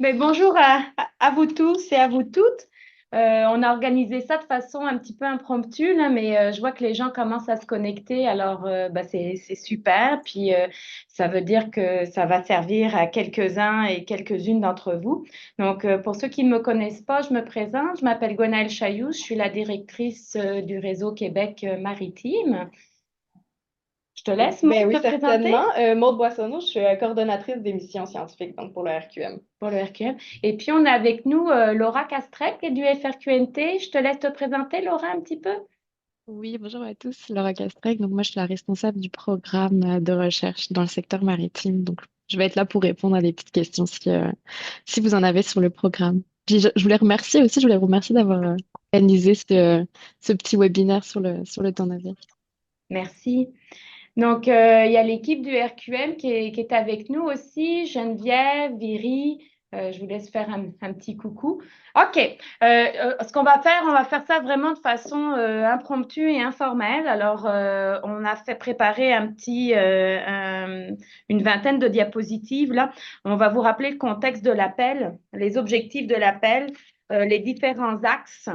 Mais bonjour à vous tous et à vous toutes. On a organisé ça de façon un petit peu impromptue, là, mais je vois que les gens commencent à se connecter, alors bah, c'est super. Puis ça veut dire que ça va servir à quelques-uns et quelques-unes d'entre vous. Donc pour ceux qui ne me connaissent pas, je me présente. Je m'appelle Gwenaëlle Chailloux, je suis la directrice du réseau Québec maritime. Je te laisse, Ben Maud, oui, te présenter. certainement. Maude Boissonneau, je suis coordonnatrice des missions scientifiques donc pour le RQM. Pour le RQM. Et puis, on a avec nous Laura Castrec du FRQNT. Je te laisse te présenter, Laura, un petit peu. Oui, bonjour à tous, Laura Castrec. Donc moi, je suis la responsable du programme de recherche dans le secteur maritime. Donc, je vais être là pour répondre à des petites questions si vous en avez sur le programme. Puis, je voulais vous remercier d'avoir organisé ce petit webinaire sur le temps navire. Merci. Donc, il y a l'équipe du RQM qui est avec nous aussi, Geneviève, Viri. Je vous laisse faire un petit coucou. OK. Ce qu'on va faire, on va faire ça vraiment de façon impromptue et informelle. Alors, on a fait préparer une vingtaine de diapositives là. On va vous rappeler le contexte de l'appel, les objectifs de l'appel, les différents axes.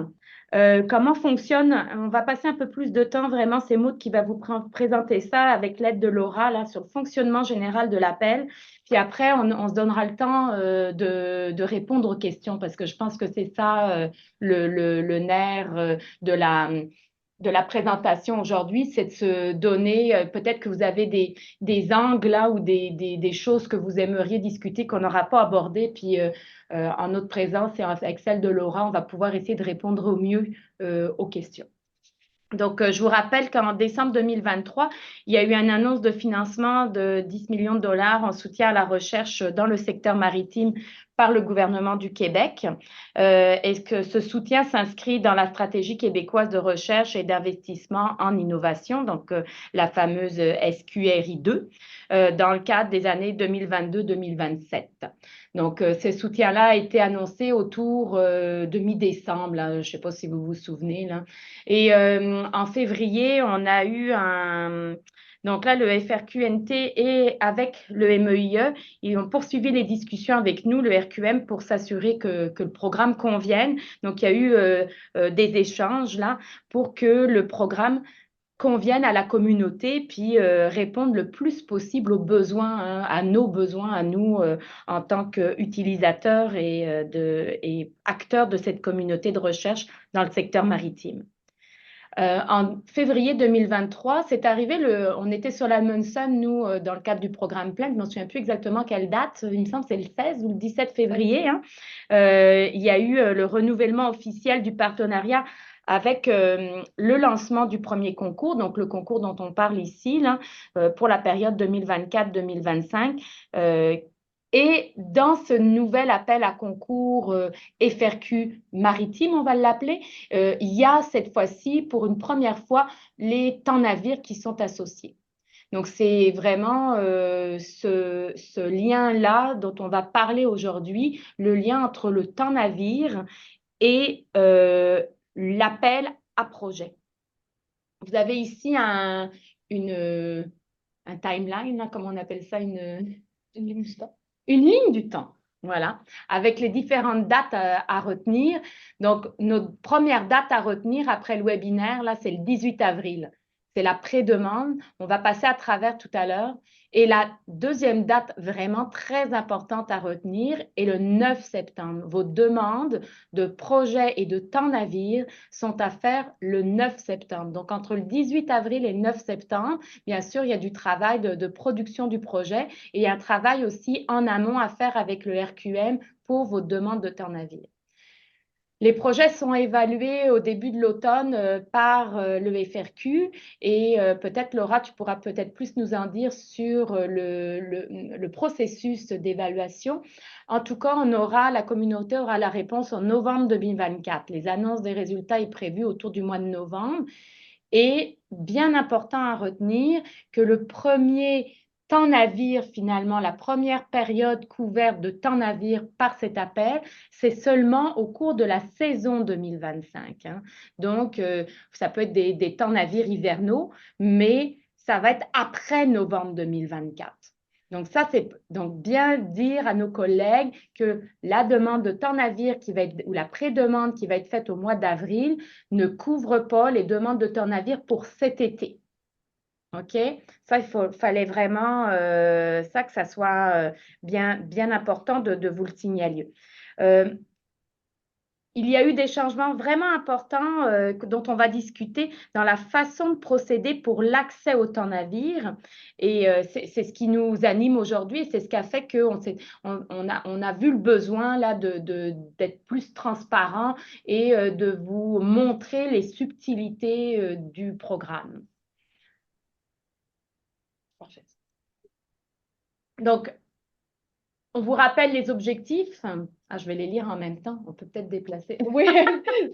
Comment fonctionne? On va passer un peu plus de temps, vraiment, c'est Maud qui va vous présenter ça avec l'aide de Laura là, sur le fonctionnement général de l'appel. Puis après, on se donnera le temps de répondre aux questions parce que je pense que c'est ça le nerf de la présentation aujourd'hui, c'est de se donner, peut-être que vous avez des angles là ou des choses que vous aimeriez discuter qu'on n'aura pas abordées. Puis en notre présence et avec celle de Laura, on va pouvoir essayer de répondre au mieux aux questions. Donc, je vous rappelle qu'en décembre 2023, il y a eu une annonce de financement de 10 millions de dollars en soutien à la recherche dans le secteur maritime par le gouvernement du Québec. Et que ce soutien s'inscrit dans la stratégie québécoise de recherche et d'investissement en innovation, donc la fameuse SQRI 2, dans le cadre des années 2022-2027. Donc, ce soutien-là a été annoncé autour de mi-décembre, je ne sais pas si vous vous souvenez, là. Et en février, on a eu un... Donc là, le FRQNT et avec le MEIE, ils ont poursuivi les discussions avec nous, le RQM, pour s'assurer que le programme convienne. Donc, il y a eu des échanges là pour que le programme convienne à la communauté, puis répondre le plus possible aux besoins, hein, à nos besoins, à nous en tant qu'utilisateurs et acteurs de cette communauté de recherche dans le secteur maritime. En février 2023, c'est arrivé, on était sur la Munson, nous, dans le cadre du programme Plein, je ne me souviens plus exactement quelle date, il me semble que c'est le 16 ou le 17 février, hein. Il y a eu le renouvellement officiel du partenariat avec le lancement du premier concours, donc le concours dont on parle ici, là, pour la période 2024-2025. Et dans ce nouvel appel à concours FRQ maritime, on va l'appeler, il y a cette fois-ci, pour une première fois, les temps navires qui sont associés. Donc, c'est vraiment ce lien-là dont on va parler aujourd'hui, le lien entre le temps navire et l'appel à projet. Vous avez ici une, un timeline, là, comme on appelle ça, une ligne du temps. Une ligne du temps, voilà, avec les différentes dates à retenir. Donc, notre première date à retenir après le webinaire, là, c'est le 18 avril. C'est la pré-demande. On va passer à travers tout à l'heure. Et la deuxième date vraiment très importante à retenir est le 9 septembre. Vos demandes de projets et de temps navire sont à faire le 9 septembre. Donc, entre le 18 avril et le 9 septembre, bien sûr, il y a du travail de production du projet et il y a un travail aussi en amont à faire avec le RQM pour vos demandes de temps navire. Les projets sont évalués au début de l'automne par le FRQ et peut-être, Laura, tu pourras peut-être plus nous en dire sur le processus d'évaluation. En tout cas, la communauté aura la réponse en novembre 2024. Les annonces des résultats est prévue autour du mois de novembre. Et bien important à retenir que le premier temps navire, finalement, la première période couverte de temps navire par cet appel, c'est seulement au cours de la saison 2025, hein. Donc, ça peut être des temps navires hivernaux, mais ça va être après novembre 2024. Donc, ça, c'est donc bien dire à nos collègues que la demande de temps navire qui va être, ou la pré-demande qui va être faite au mois d'avril ne couvre pas les demandes de temps navire pour cet été. OK? Ça, fallait vraiment ça que ça soit bien important de vous le signaler. Il y a eu des changements vraiment importants dont on va discuter dans la façon de procéder pour l'accès au temps navire. Et c'est ce qui nous anime aujourd'hui et c'est ce qui a fait qu'on a vu le besoin là d'être plus transparent et de vous montrer les subtilités du programme. Parfait. Donc, on vous rappelle les objectifs. Ah, je vais les lire en même temps. On peut peut-être déplacer. Oui,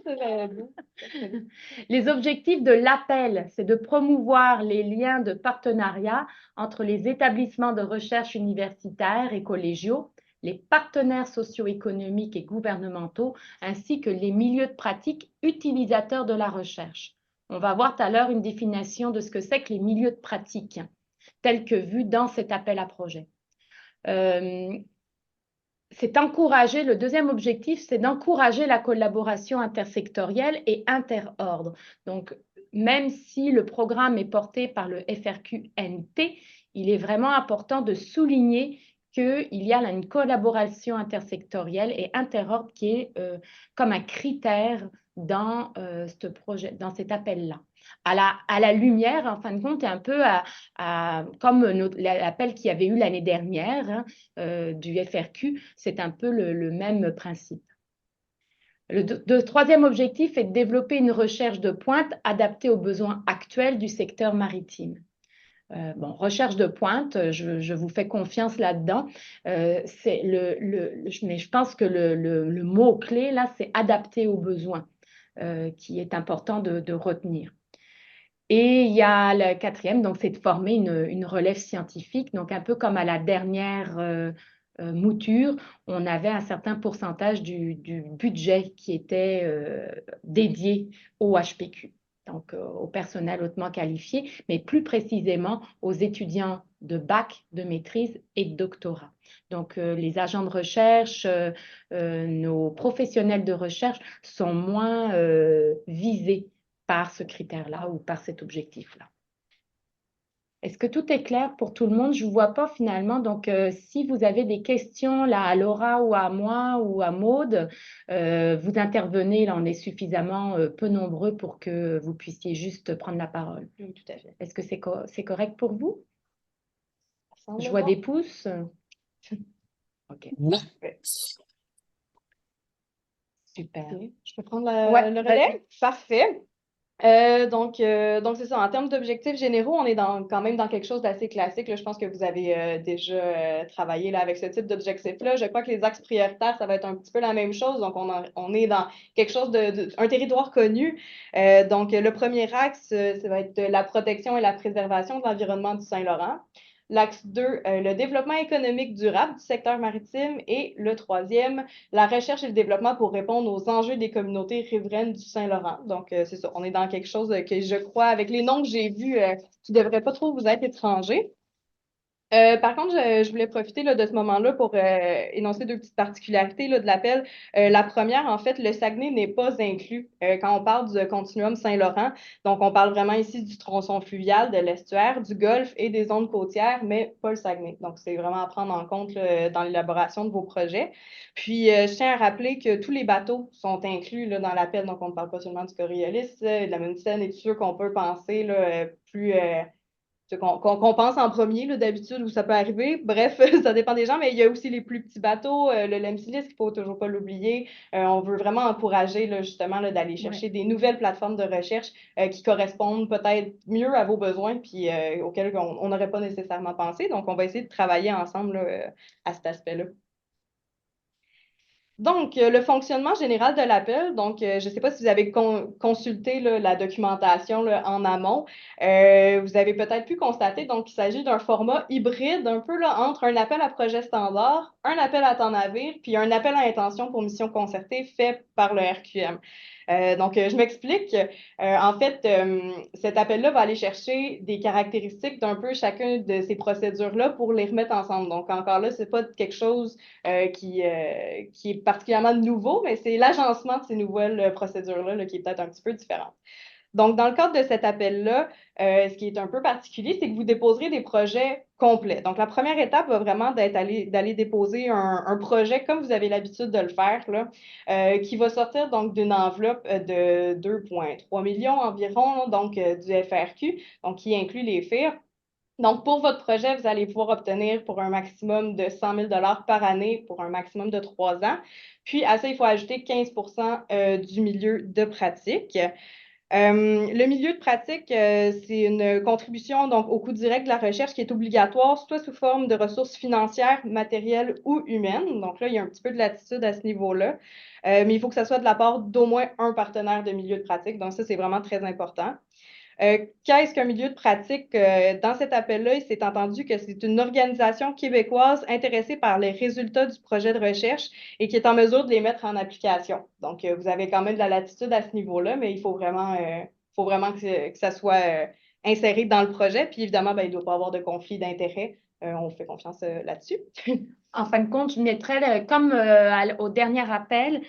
ça, j'avais dit. Les objectifs de l'appel, c'est de promouvoir les liens de partenariat entre les établissements de recherche universitaires et collégiaux, les partenaires socio-économiques et gouvernementaux, ainsi que les milieux de pratique utilisateurs de la recherche. On va voir tout à l'heure une définition de ce que c'est que les milieux de pratique, tels que vus dans cet appel à projet. C'est encourager, le deuxième objectif, c'est d'encourager la collaboration intersectorielle et interordre. Donc, même si le programme est porté par le FRQNT, il est vraiment important de souligner qu'il y a là une collaboration intersectorielle et interordre qui est comme un critère dans ce projet, dans cet appel-là. À la lumière, en fin de compte, et un peu comme l'appel qu'il y avait eu l'année dernière du FRQ, c'est un peu le même principe. Le troisième objectif est de développer une recherche de pointe adaptée aux besoins actuels du secteur maritime. Bon, recherche de pointe, je vous fais confiance là-dedans. Mais je pense que le mot-clé, là, c'est adapté aux besoins, qui est important de retenir. Et il y a le quatrième, donc c'est de former une relève scientifique. Donc un peu comme à la dernière mouture, on avait un certain pourcentage du budget qui était dédié au HPQ, donc au personnel hautement qualifié, mais plus précisément aux étudiants de bac, de maîtrise et de doctorat. Donc les agents de recherche, nos professionnels de recherche sont moins visés par ce critère-là ou par cet objectif-là. Est-ce que tout est clair pour tout le monde? Je ne vous vois pas finalement. Donc, si vous avez des questions là à Laura ou à moi ou à Maude, vous intervenez. Là, on est suffisamment peu nombreux pour que vous puissiez juste prendre la parole. Oui, tout à fait. Est-ce que c'est correct pour vous? Ça semble Je vois bon. des pouces. OK, super. Ok. Je peux prendre Ouais, le vas-y. relais? Parfait. Donc c'est ça. En termes d'objectifs généraux, on est quand même dans quelque chose d'assez classique, là. Je pense que vous avez déjà travaillé là, avec ce type d'objectifs-là. Je crois que les axes prioritaires, ça va être un petit peu la même chose. Donc, on est dans quelque chose un territoire connu. Donc, le premier axe, ça va être la protection et la préservation de l'environnement du Saint-Laurent. L'axe 2, le développement économique durable du secteur maritime. Et le troisième, la recherche et le développement pour répondre aux enjeux des communautés riveraines du Saint-Laurent. Donc, c'est ça, on est dans quelque chose que je crois, avec les noms que j'ai vus, qui ne devraient pas trop vous être étrangers. Par contre, je voulais profiter là, de ce moment-là pour énoncer deux petites particularités là, de l'appel. La première, en fait, le Saguenay n'est pas inclus quand on parle du continuum Saint-Laurent. Donc, on parle vraiment ici du tronçon fluvial, de l'estuaire, du golfe et des zones côtières, mais pas le Saguenay. Donc, c'est vraiment à prendre en compte là, dans l'élaboration de vos projets. Puis, je tiens à rappeler que tous les bateaux sont inclus là, dans l'appel. Donc, on ne parle pas seulement du Coriolis, de la Munson et tout sûr qu'on peut penser là, plus qu'on pense en premier, là, d'habitude, où ça peut arriver. Bref, ça dépend des gens, mais il y a aussi les plus petits bateaux, le Lemsilis, il ne faut toujours pas l'oublier. On veut vraiment encourager, là, justement, là, d'aller chercher des nouvelles plateformes de recherche qui correspondent peut-être mieux à vos besoins, puis auxquels on n'aurait pas nécessairement pensé. Donc, on va essayer de travailler ensemble là, à cet aspect-là. Donc, le fonctionnement général de l'appel, donc je ne sais pas si vous avez consulté là, la documentation là, en amont. Vous avez peut-être pu constater donc qu'il s'agit d'un format hybride un peu là, entre un appel à projet standard, un appel à temps navire, puis un appel à intention pour mission concertée fait par le RQM. Donc, je m'explique. En fait, cet appel-là va aller chercher des caractéristiques d'un peu chacune de ces procédures-là pour les remettre ensemble. Donc, encore là, ce n'est pas quelque chose qui est particulièrement nouveau, mais c'est l'agencement de ces nouvelles procédures-là là, qui est peut-être un petit peu différent. Donc, dans le cadre de cet appel-là, ce qui est un peu particulier, c'est que vous déposerez des projets complets. Donc, la première étape va vraiment d'aller déposer un projet comme vous avez l'habitude de le faire, là, qui va sortir donc d'une enveloppe de 2,3 millions environ, là, donc du FRQ, donc qui inclut les FIR. Donc, pour votre projet, vous allez pouvoir obtenir pour un maximum de 100 000 par année pour un maximum de 3 ans. Puis, à ça, il faut ajouter 15 du milieu de pratique. Le milieu de pratique, c'est une contribution donc, au coût direct de la recherche qui est obligatoire, soit sous forme de ressources financières, matérielles ou humaines. Donc là, il y a un petit peu de latitude à ce niveau-là. Mais il faut que ça soit de la part d'au moins un partenaire de milieu de pratique. Donc ça, c'est vraiment très important. Qu'est-ce qu'un milieu de pratique? Dans cet appel-là, il s'est entendu que c'est une organisation québécoise intéressée par les résultats du projet de recherche et qui est en mesure de les mettre en application. Donc, vous avez quand même de la latitude à ce niveau-là, mais il faut vraiment que ça soit inséré dans le projet. Puis évidemment, ben, il ne doit pas avoir de conflit d'intérêt. On fait confiance là-dessus. En fin de compte, je mettrais, comme au dernier appel,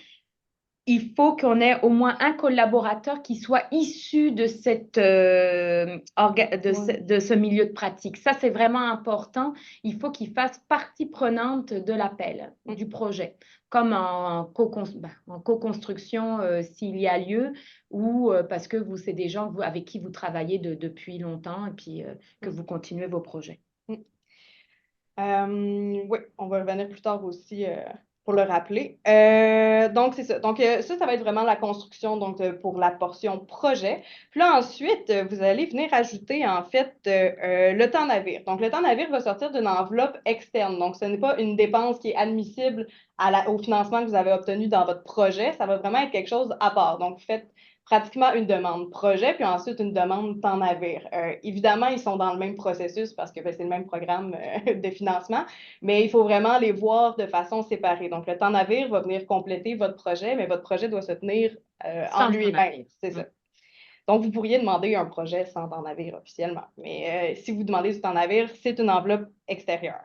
il faut qu'on ait au moins un collaborateur qui soit issu de, de ce milieu de pratique. Ça, c'est vraiment important. Il faut qu'il fasse partie prenante de l'appel, du projet, comme en co-construction s'il y a lieu, ou parce que c'est des gens avec qui vous travaillez depuis longtemps et puis que vous continuez vos projets. Oui, on va revenir plus tard aussi pour le rappeler. Donc, c'est ça. Donc, ça va être vraiment la construction donc, pour la portion projet. Puis là, ensuite, vous allez venir ajouter, en fait, le temps navire. Donc, le temps navire va sortir d'une enveloppe externe. Donc, ce n'est pas une dépense qui est admissible au financement que vous avez obtenu dans votre projet. Ça va vraiment être quelque chose à part. Donc, vous faites pratiquement une demande projet, puis ensuite une demande temps navire. Évidemment, ils sont dans le même processus parce que ben, c'est le même programme de financement, mais il faut vraiment les voir de façon séparée. Donc, le temps navire va venir compléter votre projet, mais votre projet doit se tenir en lui-même. C'est ça. Donc, vous pourriez demander un projet sans temps navire officiellement, mais si vous demandez du temps navire, c'est une enveloppe extérieure.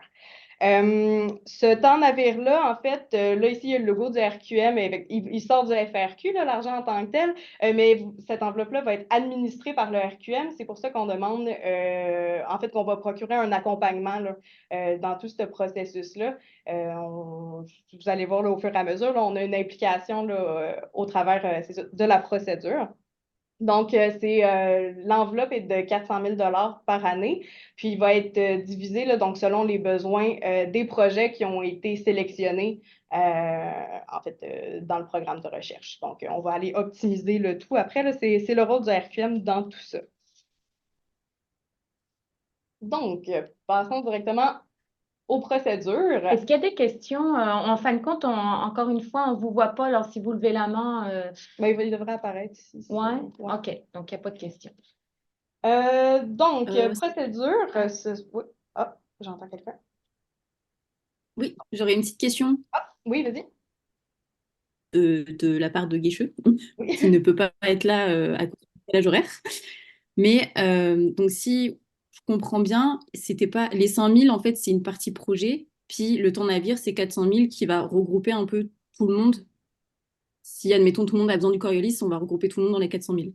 Ce temps navire-là, en fait, là, ici, il y a le logo du RQM, il sort du FRQ, l'argent en tant que tel, mais cette enveloppe-là va être administrée par le RQM. C'est pour ça qu'on demande, en fait, qu'on va procurer un accompagnement là, dans tout ce processus-là. Vous allez voir là, au fur et à mesure, là, on a une implication là, au travers de la procédure. Donc, l'enveloppe est de 400 000 par année, puis il va être divisé là, donc, selon les besoins des projets qui ont été sélectionnés en fait, dans le programme de recherche. Donc, on va aller optimiser le tout. Après, là, c'est le rôle du RQM dans tout ça. Donc, passons directement aux procédures. Est-ce qu'il y a des questions? En fin de compte, encore une fois, on ne vous voit pas. Alors, si vous levez la main. Ben, il devrait apparaître ici. Ouais? OK. Donc, il n'y a pas de questions. Donc, procédure. Oui. Ah, j'entends quelqu'un. Oui, j'aurais une petite question Ah, oui, vas-y. de la part de Guicheux, Oui. qui ne peut pas être là à cause du décalage horaire. Mais donc, si je comprends bien, c'était pas les 100 000, en fait, c'est une partie projet. Puis le temps navire, c'est 400 000 qui va regrouper un peu tout le monde. Si, admettons, tout le monde a besoin du Coriolis, on va regrouper tout le monde dans les 400 000.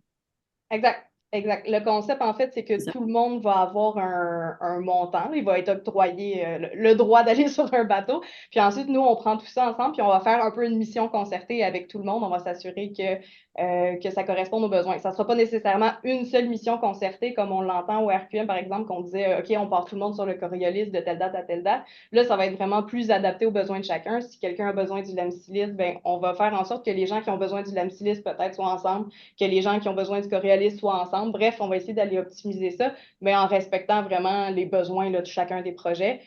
Exact. Exact. Le concept, en fait, c'est que tout le monde va avoir un montant. Il va être octroyé le droit d'aller sur un bateau. Puis ensuite, nous, on prend tout ça ensemble, puis on va faire un peu une mission concertée avec tout le monde. On va s'assurer que ça corresponde aux besoins. Ça ne sera pas nécessairement une seule mission concertée, comme on l'entend au RQM, par exemple, qu'on disait, OK, on part tout le monde sur le Coriolis de telle date à telle date. Là, ça va être vraiment plus adapté aux besoins de chacun. Si quelqu'un a besoin du Lamsilis, ben, on va faire en sorte que les gens qui ont besoin du Lamsilis peut-être soient ensemble, que les gens qui ont besoin du Coriolis soient ensemble. Bref, on va essayer d'aller optimiser ça, mais en respectant vraiment les besoins là, de chacun des projets.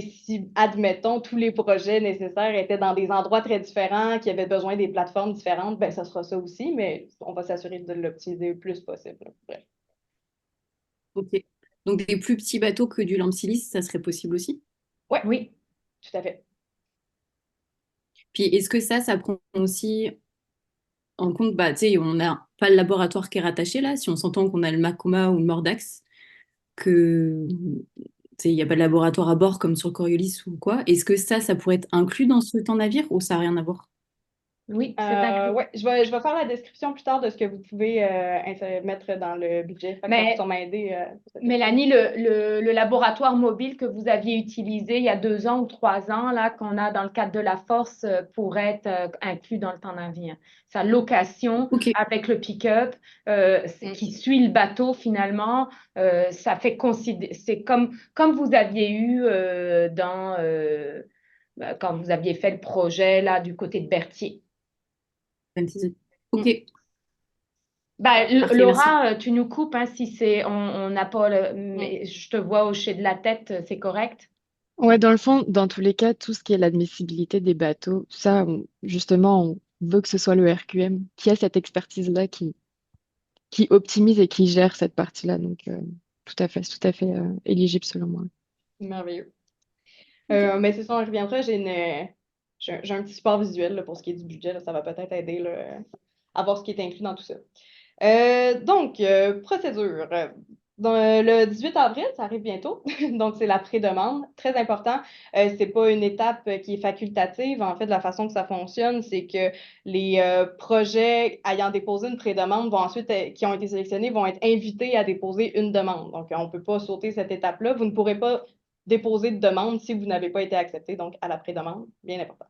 si, admettons, tous les projets nécessaires étaient dans des endroits très différents, qui avaient besoin des plateformes différentes, ben ça sera ça aussi, mais on va s'assurer de l'optimiser le plus possible. Bref. Ok. Donc des plus petits bateaux que du Lampsilis, ça serait possible aussi? Ouais, Oui. tout à fait. Puis est-ce que ça prend aussi en compte, bah, tu sais, on n'a pas le laboratoire qui est rattaché là, si on s'entend qu'on a le Makoma ou le Mordax, que tu sais, il n'y a pas de laboratoire à bord comme sur le Coriolis ou quoi. Est-ce que ça pourrait être inclus dans ce temps navire ou ça n'a rien à voir? Oui, c'est inclus. Ouais, je vais faire la description plus tard de ce que vous pouvez mettre dans le budget. Fait que ça va sûrement aider. Pour cette Mélanie, le laboratoire mobile que vous aviez utilisé il y a 2 ans ou 3 ans, là, qu'on a dans le cadre de la force, pourrait être inclus dans le temps navire. Sa location Ok. avec le pick-up qui suit le bateau finalement, ça fait considérer, c'est comme vous aviez eu quand vous aviez fait le projet là du côté de Berthier. 26. Ok. Bah, Parfait, merci. Laura, tu nous coupes hein, si c'est on n'a pas mais je te vois hocher de la tête, c'est correct? Ouais, dans le fond, dans tous les cas, tout ce qui est l'admissibilité des bateaux, ça, justement, on veut que ce soit le RQM qui a cette expertise-là, qui optimise et qui gère cette partie-là. Donc, tout à fait éligible selon moi. Merveilleux. Ok. Mais c'est ça, on reviendra. J'ai un petit support visuel là, pour ce qui est du budget. Là, ça va peut-être aider là, à voir ce qui est inclus dans tout ça. Donc, procédure. Dans le 18 avril, ça arrive bientôt. Donc, c'est la pré-demande. Très important. C'est pas une étape qui est facultative. En fait, la façon que ça fonctionne, c'est que les projets ayant déposé une pré-demande vont ensuite, qui ont été sélectionnés, vont être invités à déposer une demande. Donc, on ne peut pas sauter cette étape-là. Vous ne pourrez pas déposer de demande si vous n'avez pas été accepté, donc à la pré-demande. Bien important.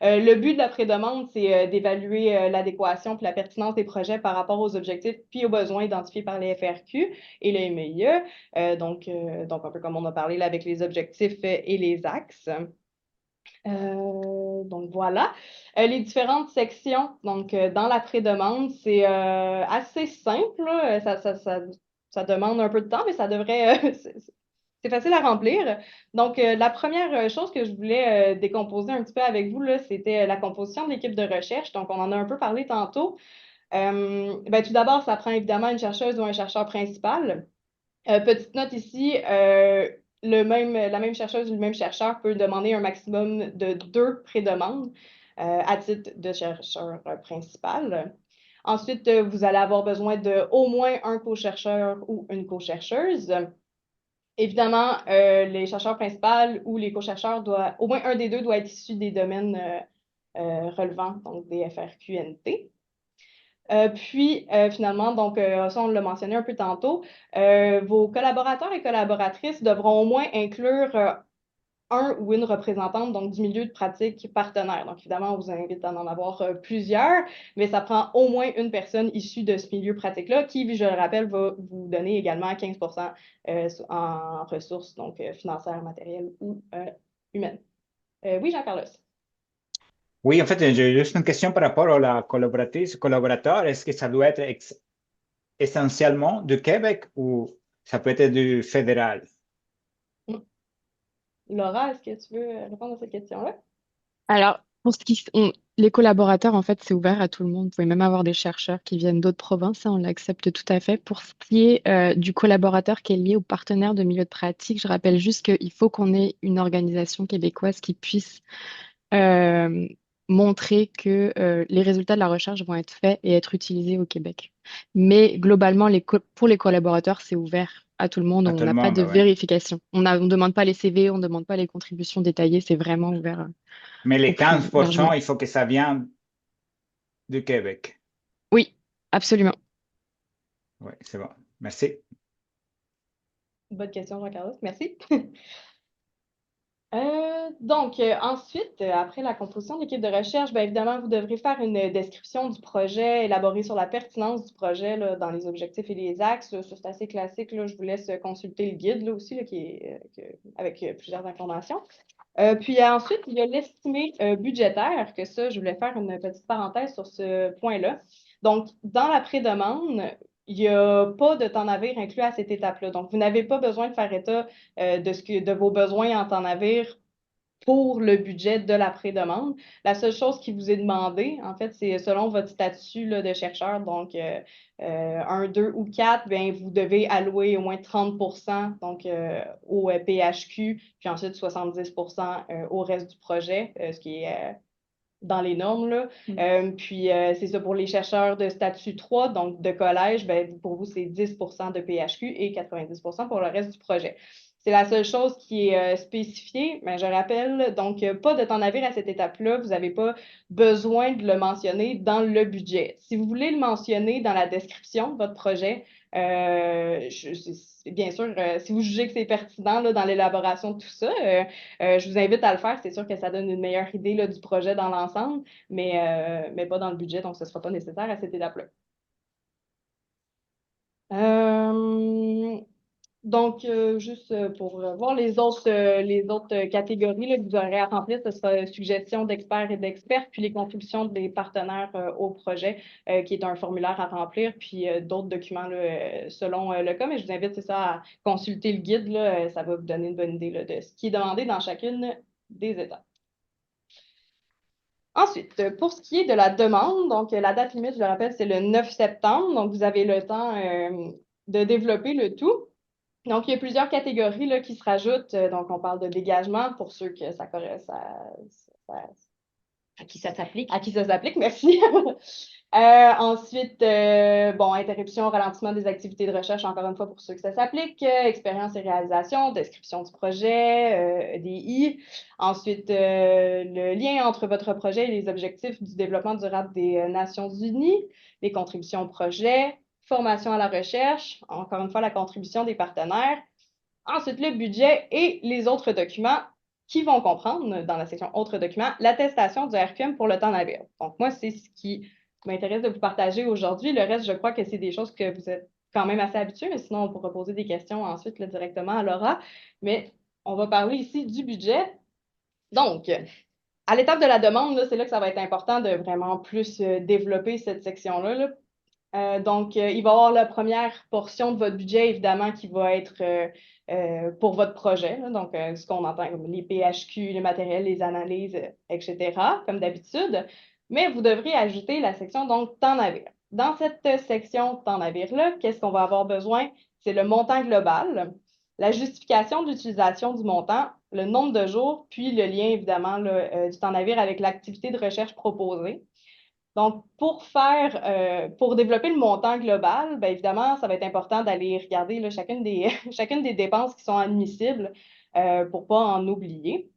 Le but de la pré-demande, c'est d'évaluer l'adéquation et la pertinence des projets par rapport aux objectifs puis aux besoins identifiés par les FRQ et le MIE. Donc, un peu comme on a parlé là, avec les objectifs et les axes. Donc, voilà. Les différentes sections, donc dans la pré-demande, c'est assez simple. Là. Ça demande un peu de temps, mais ça devrait, c'est facile à remplir. Donc, la première chose que je voulais décomposer un petit peu avec vous, là, c'était la composition de l'équipe de recherche. Donc, on en a un peu parlé tantôt. Tout d'abord, ça prend évidemment une chercheuse ou un chercheur principal. Petite note ici, la même chercheuse ou le même chercheur peut demander un maximum de 2 pré-demandes à titre de chercheur principal. Ensuite, vous allez avoir besoin de au moins un co-chercheur ou une co-chercheuse. Évidemment, les chercheurs principaux ou les co-chercheurs au moins un des deux doit être issu des domaines relevant, donc des FRQNT. Finalement, donc, ça, on l'a mentionné un peu tantôt, vos collaborateurs et collaboratrices devront au moins inclure un ou une représentante donc, du milieu de pratique partenaire. Donc, évidemment, on vous invite à en avoir plusieurs, mais ça prend au moins une personne issue de ce milieu pratique-là qui, je le rappelle, va vous donner également 15 en ressources donc, financières, matérielles ou humaines. Oui, Jean-Carlos. Oui, en fait, j'ai juste une question par rapport à la collaboratrice, collaborateur. Est-ce que ça doit être essentiellement du Québec ou ça peut être du fédéral? Laura, est-ce que tu veux répondre à cette question-là? Alors, pour ce les collaborateurs, en fait, c'est ouvert à tout le monde. Vous pouvez même avoir des chercheurs qui viennent d'autres provinces, ça, on l'accepte tout à fait. Pour ce qui est du collaborateur qui est lié au partenaire de milieu de pratique, je rappelle juste qu'il faut qu'on ait une organisation québécoise qui puisse euh, montrer que les résultats de la recherche vont être faits et être utilisés au Québec. Mais globalement, pour les collaborateurs, c'est ouvert à tout le monde. À On tout le n'a pas monde, de oui. vérification. On ne demande pas les CV, on ne demande pas les contributions détaillées. C'est vraiment ouvert Mais au les plus largement. 15%, il faut que ça vienne du Québec. Oui, absolument. Oui, c'est bon. Merci. Bonne question, Jean-Carlos. Merci. Ensuite, après la composition de l'équipe de recherche, bien évidemment, vous devrez faire une description du projet élaborée sur la pertinence du projet là, dans les objectifs et les axes. Ça, c'est assez classique. Là. Je vous laisse consulter le guide là, aussi, là, qui est, avec plusieurs informations. Ensuite, il y a l'estimé budgétaire, que ça, je voulais faire une petite parenthèse sur ce point-là. Donc, dans la pré-demande, il n'y a pas de temps navire inclus à cette étape-là. Donc, vous n'avez pas besoin de faire état de vos besoins en temps navire pour le budget de la pré-demande. La seule chose qui vous est demandée, en fait, c'est selon votre statut là, de chercheur, donc 1, 2 ou 4, bien, vous devez allouer au moins 30 donc, au PHQ, puis ensuite 70 au reste du projet, ce qui est dans les normes. Là. Puis c'est ça pour les chercheurs de statut 3, donc de collège, ben, pour vous, c'est 10 de PHQ et 90 pour le reste du projet. C'est la seule chose qui est spécifiée, mais je rappelle, donc pas de temps navire à cette étape-là, vous n'avez pas besoin de le mentionner dans le budget. Si vous voulez le mentionner dans la description de votre projet, bien sûr, si vous jugez que c'est pertinent là, dans l'élaboration de tout ça, je vous invite à le faire. C'est sûr que ça donne une meilleure idée là, du projet dans l'ensemble, mais pas dans le budget, donc ce ne sera pas nécessaire à cette étape-là. Donc, juste pour voir les autres catégories là, que vous aurez à remplir, ce sera suggestions d'experts et d'experts, puis les contributions des partenaires au projet, qui est un formulaire à remplir, puis d'autres documents là, selon le cas. Mais je vous invite, c'est ça, à consulter le guide. Là, ça va vous donner une bonne idée là, de ce qui est demandé dans chacune des étapes. Ensuite, pour ce qui est de la demande, donc la date limite, je le rappelle, c'est le 9 septembre. Donc, vous avez le temps de développer le tout. Donc, il y a plusieurs catégories là, qui se rajoutent. Donc, on parle de dégagement pour ceux que À qui ça s'applique? à qui ça s'applique, merci. Ensuite, bon, interruption, ralentissement des activités de recherche, encore une fois, pour ceux que ça s'applique. Expérience et réalisation, description du projet, EDI. Ensuite, le lien entre votre projet et les objectifs du développement durable des Nations Unies, les contributions au projet, formation à la recherche, encore une fois, la contribution des partenaires. Ensuite, le budget et les autres documents qui vont comprendre, dans la section autres documents, l'attestation du RQM pour le temps navire. Donc, moi, c'est ce qui m'intéresse de vous partager aujourd'hui. Le reste, je crois que c'est des choses que vous êtes quand même assez habitués, mais sinon, on pourra poser des questions ensuite là, directement à Laura. Mais on va parler ici du budget. Donc, à l'étape de la demande, c'est là que ça va être important de vraiment plus développer cette section-là. Donc, il va y avoir la première portion de votre budget, évidemment, qui va être pour votre projet. Là. Donc, ce qu'on entend comme les PHQ, les matériels, les analyses, etc., comme d'habitude. Mais vous devrez ajouter la section, donc, temps navire. Dans cette section temps navire-là, qu'est-ce qu'on va avoir besoin? C'est le montant global, la justification d'utilisation du montant, le nombre de jours, puis le lien, évidemment, là, du temps navire avec l'activité de recherche proposée. Donc, pour développer le montant global, bien évidemment, ça va être important d'aller regarder là, chacune des dépenses qui sont admissibles pour ne pas en oublier.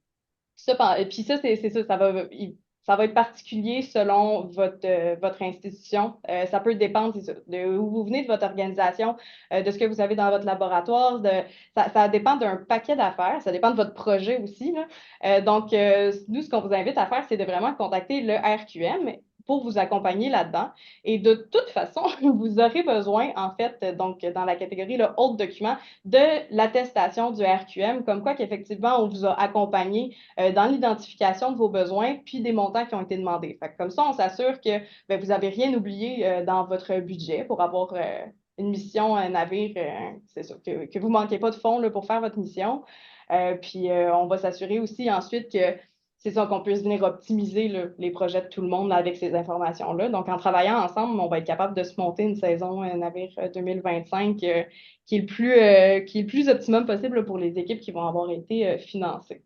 Puis ça, c'est ça, ça va être particulier selon votre institution. Ça peut dépendre de où vous venez, de votre organisation, de ce que vous avez dans votre laboratoire. Ça dépend d'un paquet d'affaires. Ça dépend de votre projet aussi. Là. Donc, nous, ce qu'on vous invite à faire, c'est de vraiment contacter le RQM pour vous accompagner là-dedans. Et de toute façon, vous aurez besoin, en fait, donc dans la catégorie le autres documents, de l'attestation du RQM, comme quoi qu'effectivement, on vous a accompagné dans l'identification de vos besoins, puis des montants qui ont été demandés. Fait que comme ça, on s'assure que bien, vous n'avez rien oublié dans votre budget pour avoir une mission, un navire, c'est sûr, que vous ne manquez pas de fonds là, pour faire votre mission. Puis on va s'assurer aussi ensuite que c'est ça qu'on puisse venir optimiser là, les projets de tout le monde là, avec ces informations-là. Donc, en travaillant ensemble, on va être capable de se monter une saison navire 2025 qui est le plus optimum possible là, pour les équipes qui vont avoir été financées.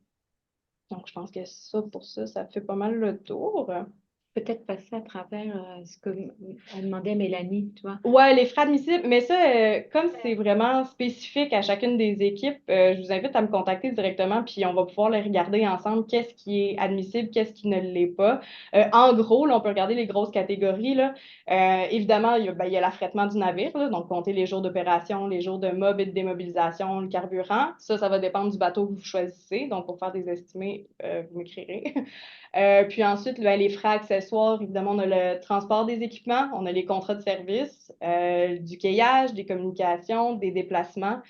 Donc, je pense que ça, pour ça, ça fait pas mal le tour. Peut-être passer à travers ce que a demandé Mélanie, tu vois. Ouais, les frais admissibles, mais ça, comme c'est vraiment spécifique à chacune des équipes, je vous invite à me contacter directement, puis on va pouvoir les regarder ensemble, qu'est-ce qui est admissible, qu'est-ce qui ne l'est pas. En gros, là, on peut regarder les grosses catégories. Là. Évidemment, il y a l'affrètement du navire, là, donc compter les jours d'opération, les jours de mob et de démobilisation, le carburant. Ça va dépendre du bateau que vous choisissez. Donc, pour faire des estimés, vous m'écrirez. Puis ensuite, ben, les frais accessoires, évidemment, on a le transport des équipements, on a les contrats de service, du quayage, des communications, des déplacements.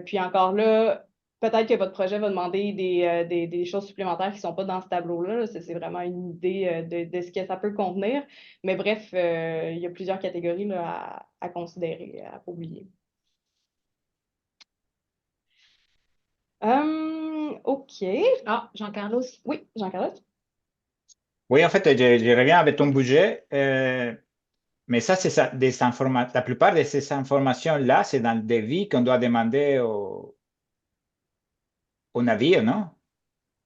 Puis encore là, peut-être que votre projet va demander des choses supplémentaires qui ne sont pas dans ce tableau-là. Là. C'est vraiment une idée de ce que ça peut contenir. Mais bref, il y a plusieurs catégories là, à considérer, à ne pas oublier. OK. Ah, Jean-Carlos. Oui, Jean-Carlos? Oui, en fait, je reviens avec ton budget, mais ça, c'est ça, la plupart de ces informations-là, c'est dans le devis qu'on doit demander au navire, non?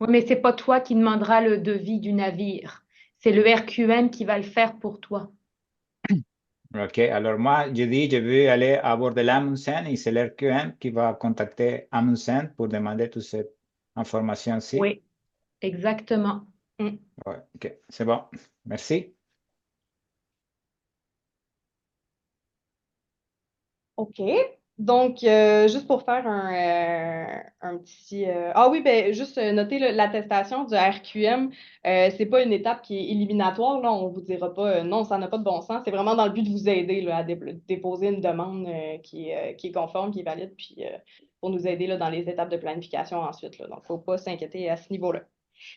Oui, mais c'est pas toi qui demanderas le devis du navire. C'est le RQM qui va le faire pour toi. OK, alors moi, je dis, je veux aller à bord de l'Amundsen et c'est l'RQM qui va contacter Amundsen pour demander toute cette information-ci. Oui, exactement. Mm. Ouais, OK, c'est bon. Merci. OK. Donc, juste pour faire un petit... Ah oui, ben juste noter l'attestation du RQM, c'est pas une étape qui est éliminatoire, là, on vous dira pas non, ça n'a pas de bon sens. C'est vraiment dans le but de vous aider là, à déposer une demande qui est conforme, qui est valide, puis pour nous aider là, dans les étapes de planification ensuite. Là. Donc, faut pas s'inquiéter à ce niveau-là.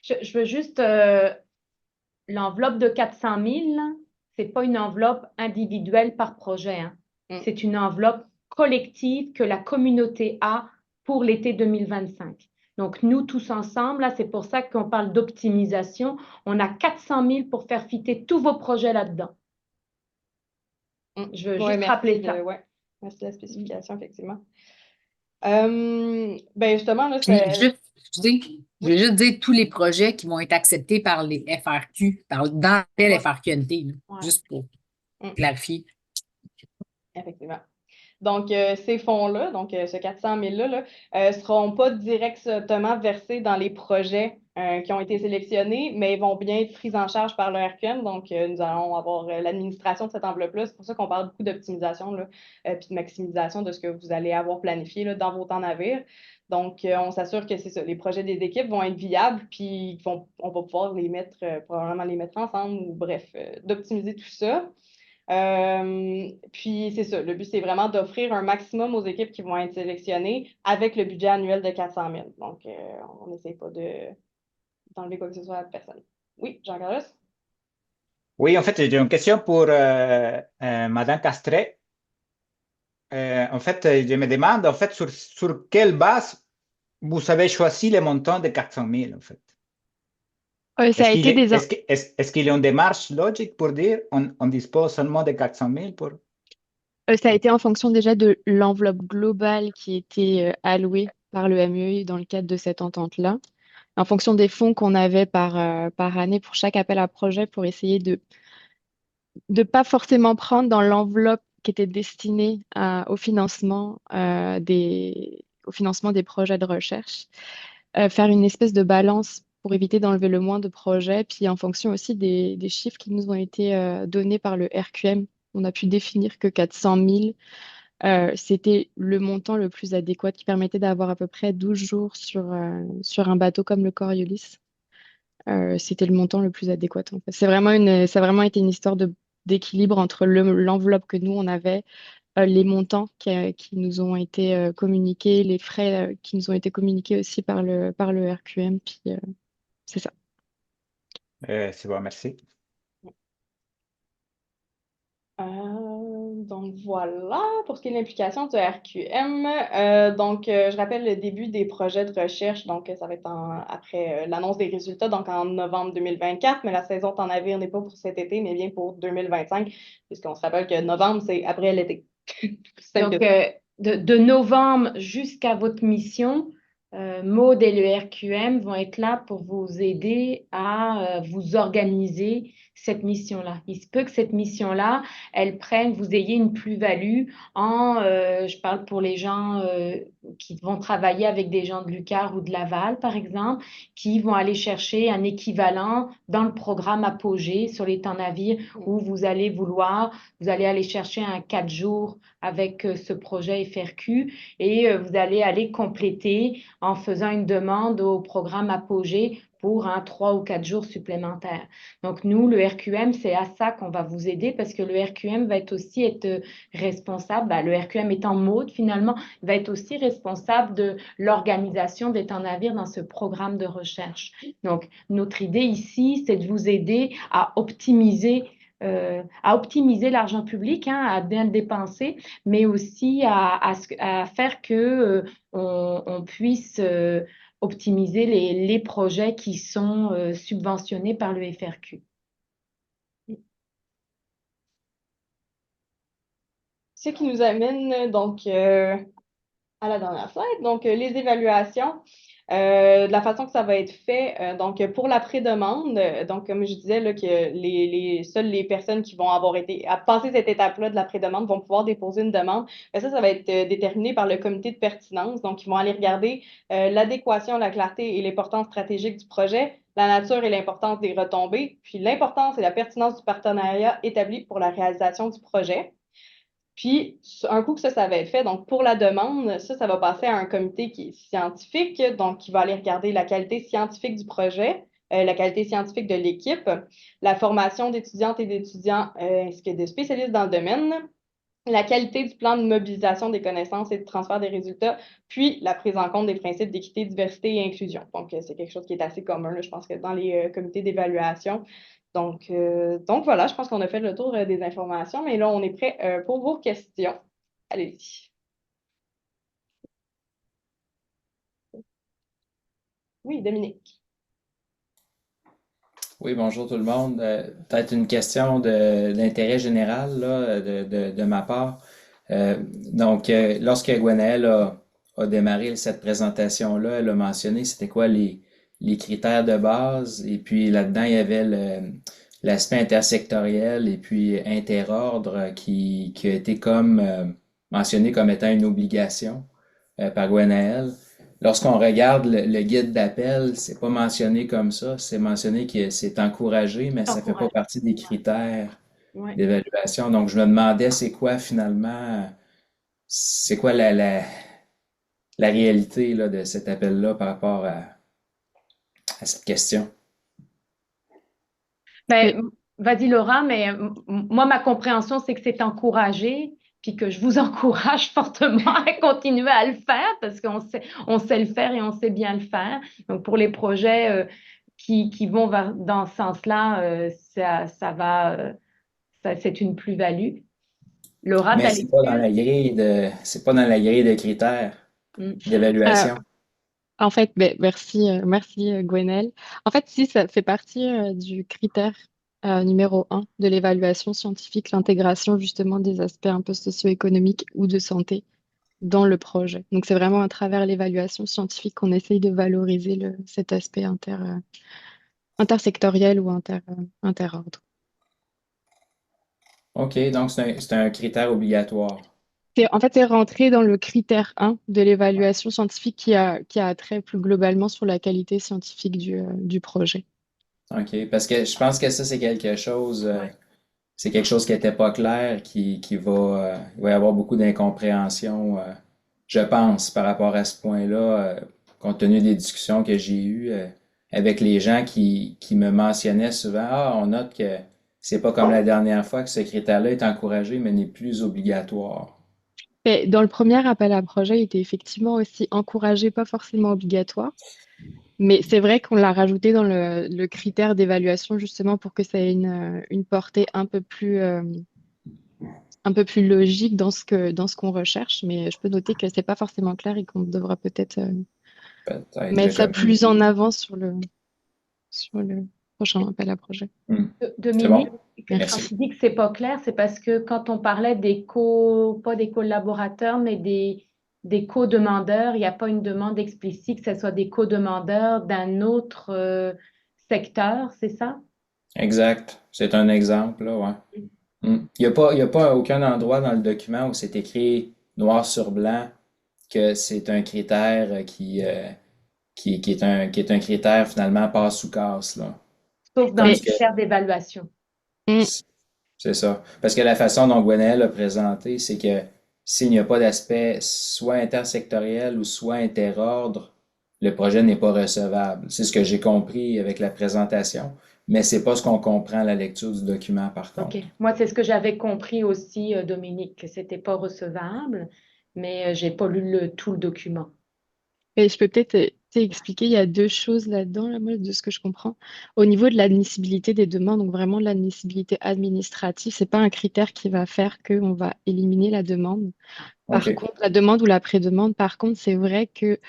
Je veux juste l'enveloppe de 400 000, c'est pas une enveloppe individuelle par projet. Hein. Mm. C'est une enveloppe collective que la communauté a pour l'été 2025. Donc, nous, tous ensemble, là, c'est pour ça qu'on parle d'optimisation. On a 400 000 pour faire fitter tous vos projets là-dedans. Je veux Ouais, juste rappeler ça. ouais. Merci de la spécification, effectivement. Ben justement, là, Puis je vais juste dire tous les projets qui vont être acceptés par les FRQ, dans tel FRQNT, là, Ouais. juste pour Mm. clarifier. Effectivement. Donc, ces fonds-là, donc ce 400 000-là, ne seront pas directement versés dans les projets qui ont été sélectionnés, mais ils vont bien être pris en charge par le RQM. Donc, nous allons avoir l'administration de cette enveloppe-là. C'est pour ça qu'on parle beaucoup d'optimisation puis de maximisation de ce que vous allez avoir planifié là, dans vos temps navires. Donc, on s'assure que c'est ça, les projets des équipes vont être viables, puis on va pouvoir les mettre, probablement les mettre ensemble, ou bref, d'optimiser tout ça. Puis c'est ça, le but c'est vraiment d'offrir un maximum aux équipes qui vont être sélectionnées avec le budget annuel de 400 000. Donc, on n'essaie pas d'enlever quoi que ce soit à personne. Oui, Jean-Carlos? Oui, en fait, j'ai une question pour Madame Castré. En fait, je me demande, en fait, sur quelle base vous avez choisi le montant de 400 000, en fait? Ça a été des... Est-ce qu'il y a une démarche logique pour dire on dispose seulement de 400 000 pour... Ça a été en fonction déjà de l'enveloppe globale qui était allouée par le MEI dans le cadre de cette entente-là, en fonction des fonds qu'on avait par année pour chaque appel à projet pour essayer de pas forcément prendre dans l'enveloppe qui était destinée au financement au financement des projets de recherche, faire une espèce de balance pour éviter d'enlever le moins de projets, puis en fonction aussi des chiffres qui nous ont été donnés par le RQM, on a pu définir que 400 000, c'était le montant le plus adéquat qui permettait d'avoir à peu près 12 jours sur un bateau comme le Coriolis. C'était le montant le plus adéquat, en fait. Ça a vraiment été une histoire d'équilibre entre l'enveloppe que nous, on avait, les montants qui nous ont été communiqués, les frais qui nous ont été communiqués aussi par le RQM, puis c'est ça. C'est bon, merci. Donc voilà, pour ce qui est de l'implication du RQM. Donc, je rappelle le début des projets de recherche. Donc, ça va être après l'annonce des résultats, donc en novembre 2024. Mais la saison temps navire n'est pas pour cet été, mais bien pour 2025, puisqu'on se rappelle que novembre, c'est après l'été. Donc, de novembre jusqu'à votre mission, Maud et le RQM vont être là pour vous aider à vous organiser cette mission-là. Il se peut que cette mission-là, elle prenne, vous ayez une plus-value je parle pour les gens qui vont travailler avec des gens de Lucar ou de Laval, par exemple, qui vont aller chercher un équivalent dans le programme Apogée sur les temps navires où vous allez aller chercher un 4 jours avec ce projet FRQ et vous allez aller compléter en faisant une demande au programme Apogée pour 3 ou 4 jours supplémentaires. Donc, nous, le RQM, c'est à ça qu'on va vous aider parce que le RQM va aussi être responsable, le RQM étant mode finalement, va être aussi responsable de l'organisation des temps-navires dans ce programme de recherche. Donc, notre idée ici, c'est de vous aider à optimiser l'argent public, à bien le dépenser, mais aussi à faire que on puisse optimiser les projets qui sont subventionnés par le FRQ. Ce qui nous amène donc à la dernière slide, donc les évaluations. De la façon que ça va être fait, donc pour la pré-demande, donc comme je disais, là, que seules les personnes qui vont avoir été à passer cette étape-là de la pré-demande vont pouvoir déposer une demande. Mais ça va être déterminé par le comité de pertinence. Donc, ils vont aller regarder l'adéquation, la clarté et l'importance stratégique du projet, la nature et l'importance des retombées, puis l'importance et la pertinence du partenariat établi pour la réalisation du projet. Puis, un coup que ça va être fait, donc pour la demande, ça va passer à un comité qui est scientifique, donc qui va aller regarder la qualité scientifique du projet, la qualité scientifique de l'équipe, la formation d'étudiantes et d'étudiants ainsi que de spécialistes dans le domaine, la qualité du plan de mobilisation des connaissances et de transfert des résultats, puis la prise en compte des principes d'équité, diversité et inclusion. Donc, c'est quelque chose qui est assez commun, là, je pense que dans les comités d'évaluation. Donc voilà, je pense qu'on a fait le tour des informations, mais là, on est prêt pour vos questions. Allez-y. Oui, Dominique. Oui, bonjour tout le monde. Peut-être une question d'intérêt général là, de ma part. Lorsque Gwenaëlle a démarré cette présentation-là, elle a mentionné c'était quoi les critères de base, et puis là-dedans, il y avait l'aspect intersectoriel et puis interordre qui a été mentionné comme étant une obligation par Gwenaëlle. Lorsqu'on regarde le guide d'appel, c'est pas mentionné comme ça. C'est mentionné que c'est encouragé, mais ça fait pas partie des critères Ouais. d'évaluation. Donc, je me demandais, c'est quoi finalement, c'est quoi la réalité là, de cet appel-là par rapport à cette question? Ben, vas-y Laura, mais moi, ma compréhension, c'est que c'est encouragé, puis que je vous encourage fortement à continuer à le faire parce on sait le faire et on sait bien le faire. Donc, pour les projets qui vont dans ce sens-là, c'est une plus-value. Laura, Mais tu as c'est pas dans la grille c'est pas dans la grille de critères d'évaluation. En fait, merci Gwenaëlle. En fait, si ça fait partie du critère numéro 1 de l'évaluation scientifique, l'intégration justement des aspects un peu socio-économiques ou de santé dans le projet. Donc, c'est vraiment à travers l'évaluation scientifique qu'on essaye de valoriser cet aspect intersectoriel ou interordre. OK, donc c'est un critère obligatoire. En fait, c'est rentré dans le critère 1 de l'évaluation scientifique qui a trait plus globalement sur la qualité scientifique du projet. OK, parce que je pense que ça, c'est quelque chose qui n'était pas clair, il va y avoir beaucoup d'incompréhension, je pense, par rapport à ce point-là, compte tenu des discussions que j'ai eues avec les gens qui me mentionnaient souvent, ah, on note que c'est pas comme la dernière fois que ce critère-là est encouragé, mais n'est plus obligatoire. Et dans le premier appel à projet, il était effectivement aussi encouragé, pas forcément obligatoire. Mais c'est vrai qu'on l'a rajouté dans le critère d'évaluation justement pour que ça ait une portée un peu plus logique dans ce qu'on recherche. Mais je peux noter que c'est pas forcément clair et qu'on devra peut-être Peut-être mettre ça comme... plus en avant sur le prochain appel à projet. C'est Dominique, bon. quand Merci. tu dis que c'est pas clair, c'est parce que quand on parlait pas des collaborateurs, mais des co-demandeurs, il n'y a pas une demande explicite que ce soit des co-demandeurs d'un autre secteur, c'est ça? Exact. C'est un exemple, là, ouais. Il y a pas aucun endroit dans le document où c'est écrit noir sur blanc que c'est un critère qui est un critère finalement passe ou casse, là. Sauf dans le Tandis que critère d'évaluation. Mm. c'est ça. Parce que la façon dont Gwenaëlle l'a présenté, c'est que s'il n'y a pas d'aspect soit intersectoriel ou soit interordre, le projet n'est pas recevable. C'est ce que j'ai compris avec la présentation, mais c'est pas ce qu'on comprend à la lecture du document par OK. contre. Moi, c'est ce que j'avais compris aussi, Dominique, que c'était pas recevable, mais j'ai pas lu tout le document. Et je peux peut-être expliquer, il y a deux choses là-dedans, là, moi, de ce que je comprends. Au niveau de l'admissibilité des demandes, donc vraiment de l'admissibilité administrative, c'est pas un critère qui va faire qu'on va éliminer la demande. Par OK. contre, la demande ou la pré-demande, par contre, c'est vrai que